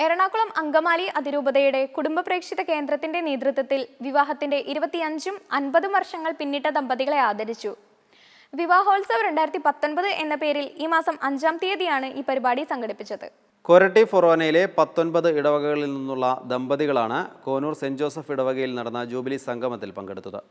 എറണാകുളം അങ്കമാലി അതിരൂപതയുടെ കുടുംബപ്രേക്ഷിത കേന്ദ്രത്തിന്റെ നേതൃത്വത്തിൽ വിവാഹത്തിന്റെ 25ഉം 50ഉം വർഷങ്ങൾ പിന്നിട്ട ദമ്പതികളെ ആദരിച്ചു. വിവാഹോത്സവ് 2019 എന്ന പേരിൽ ഈ മാസം 5-ാം തീയതിയാണ് ഈ പരിപാടി സംഘടിപ്പിച്ചത്. കൊരട്ടി ഫൊറോനയിലെ 19 ഇടവകകളിൽ നിന്നുള്ള ദമ്പതികളാണ് കോനൂർ സെന്റ് ജോസഫ് ഇടവകയിൽ നടന്ന ജൂബിലി സംഗമത്തിൽ പങ്കെടുത്തത്.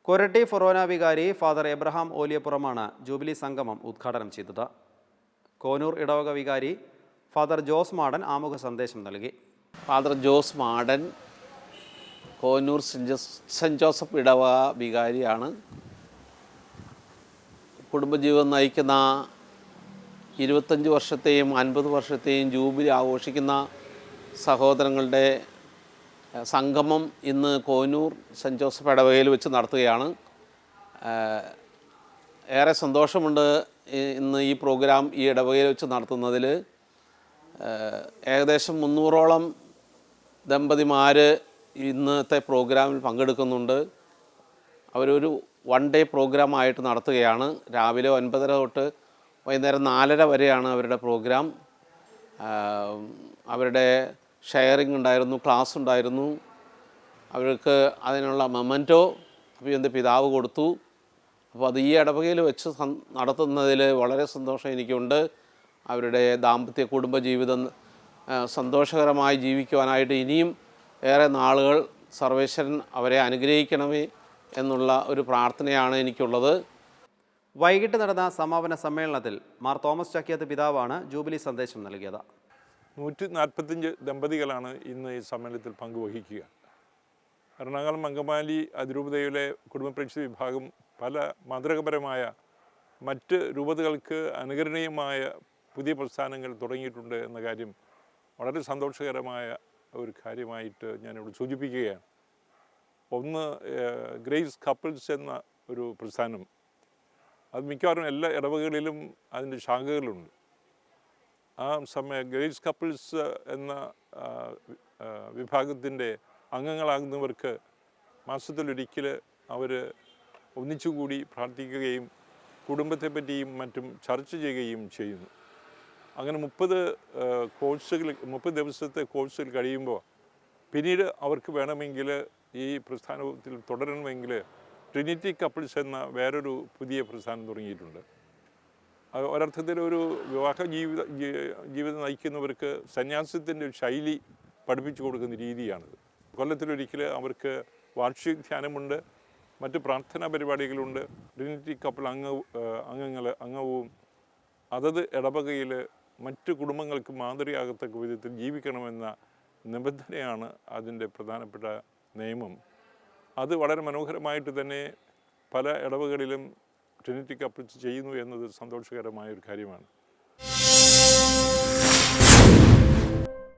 കൊരട്ടി ഫൊറോന വികാരി ഫാദർ എബ്രഹാം ഓലിയപ്പുറമാണ് ജൂബിലി സംഗമം ഉദ്ഘാടനം ചെയ്തത്. കോനൂർ ഇടവക വികാരി ഫാദർ ജോസ് മാടൻ ആമുഖ സന്ദേശം നൽകി. ഫാദർ ജോസ് മാടൻ കോനൂർ സെൻറ്റ് ജോസഫ് ഇടവക വികാരിയാണ്. കുടുംബജീവിതം നയിക്കുന്ന 25 വർഷത്തെയും 50 വർഷത്തെയും ജൂബിലി ആഘോഷിക്കുന്ന സഹോദരങ്ങളുടെ സംഗമം ഇന്ന് കോനൂർ സെൻറ്റ് ജോസഫ് ഇടവകയിൽ വെച്ച് നടത്തുകയാണ്. ഏറെ സന്തോഷമുണ്ട് ഇന്ന് ഈ പ്രോഗ്രാം ഈ ഇടവകയിൽ വെച്ച് നടത്തുന്നതിൽ. ഏകദേശം 300ഓളം ദമ്പതിമാർ ഇന്നത്തെ പ്രോഗ്രാമിൽ പങ്കെടുക്കുന്നുണ്ട്. അവരൊരു 1 ഡേ പ്രോഗ്രാമായിട്ട് നടത്തുകയാണ്. രാവിലെ 9:30 തൊട്ട് വൈകുന്നേരം 4:30 വരെയാണ് അവരുടെ പ്രോഗ്രാം. അവരുടെ ഷെയറിംഗ് ഉണ്ടായിരുന്നു, ക്ലാസ് ഉണ്ടായിരുന്നു. അവർക്ക് അതിനുള്ള മൊമെൻറ്റോ അഭിയന്ത പിതാവ് കൊടുത്തു. അപ്പോൾ അത് ഈ ഇടവകയിൽ വെച്ച് നടത്തുന്നതിൽ വളരെ സന്തോഷം എനിക്കുണ്ട്. അവരുടെ ദാമ്പത്യ കുടുംബജീവിതം സന്തോഷകരമായി ജീവിക്കുവാനായിട്ട് ഇനിയും ഏറെ നാളുകൾ സർവേശ്വരൻ അവരെ അനുഗ്രഹിക്കണമേ എന്നുള്ള ഒരു പ്രാർത്ഥനയാണ് എനിക്കുള്ളത്. വൈകിട്ട് നടന്ന സമാപന സമ്മേളനത്തിൽ മാർ തോമസ് ചക്കിയത്ത് പിതാവാണ് ജൂബിലി സന്ദേശം നൽകിയത്. 145 ദമ്പതികളാണ് ഇന്ന് ഈ സമ്മേളനത്തിൽ പങ്കുവഹിക്കുക. എറണാകുളം അങ്കമാലി അതിരൂപതയിലെ കുടുംബപ്രേക്ഷിത വിഭാഗം പല മാതൃകപരമായ മറ്റ് രൂപതകൾക്ക് അനുകരണീയമായ പുതിയ പ്രസ്ഥാനങ്ങൾ തുടങ്ങിയിട്ടുണ്ട് എന്ന കാര്യം വളരെ സന്തോഷകരമായ ഒരു കാര്യമായിട്ട് ഞാനിവിടെ സൂചിപ്പിക്കുകയാണ്. ഒന്ന്, ഗ്രേസ് കപ്പിൾസ് എന്ന ഒരു പ്രസ്ഥാനം. അത് മിക്കവാറും എല്ലാ ഇടവകകളിലും അതിൻ്റെ ശാഖകളുണ്ട്. ആ ഗ്രേസ് കപ്പിൾസ് എന്ന വിഭാഗത്തിൻ്റെ അംഗങ്ങളാകുന്നവർക്ക് മാസത്തിലൊരിക്കൽ അവർ ഒന്നിച്ചുകൂടി പ്രാർത്ഥിക്കുകയും കുടുംബത്തെപ്പറ്റിയും മറ്റും ചർച്ച ചെയ്യുകയും ചെയ്യുന്നു. അങ്ങനെ 30 ദിവസത്തെ കോഴ്സുകൾ കഴിയുമ്പോൾ പിന്നീട് അവർക്ക് വേണമെങ്കിൽ ഈ പ്രസ്ഥാനത്തിൽ തുടരണമെങ്കിൽ ട്രിനിറ്റി കപ്പിൾസ് എന്ന വേറൊരു പുതിയ പ്രസ്ഥാനം തുടങ്ങിയിട്ടുണ്ട്. ഒരർത്ഥത്തിൽ ഒരു വിവാഹ ജീവിതം നയിക്കുന്നവർക്ക് സന്യാസത്തിൻ്റെ ഒരു ശൈലി പഠിപ്പിച്ചു കൊടുക്കുന്ന രീതിയാണിത്. കൊല്ലത്തിലൊരിക്കൽ അവർക്ക് വാർഷിക ധ്യാനമുണ്ട്, മറ്റ് പ്രാർത്ഥനാ പരിപാടികളുണ്ട്. ട്രിനിറ്റി കപ്പിൾ അംഗവും അതത് ഇടവകയിൽ മറ്റ് കുടുംബങ്ങൾക്ക് മാതൃകയാകത്തക്ക വിധത്തിൽ ജീവിക്കണമെന്ന നിബന്ധനയാണ് അതിൻ്റെ പ്രധാനപ്പെട്ട നിയമം. അത് വളരെ മനോഹരമായിട്ട് തന്നെ പല ഇടവകളിലും ട്രിനിറ്റി കപ്പിൾസ് ചെയ്യുന്നു എന്നത് സന്തോഷകരമായ ഒരു കാര്യമാണ്.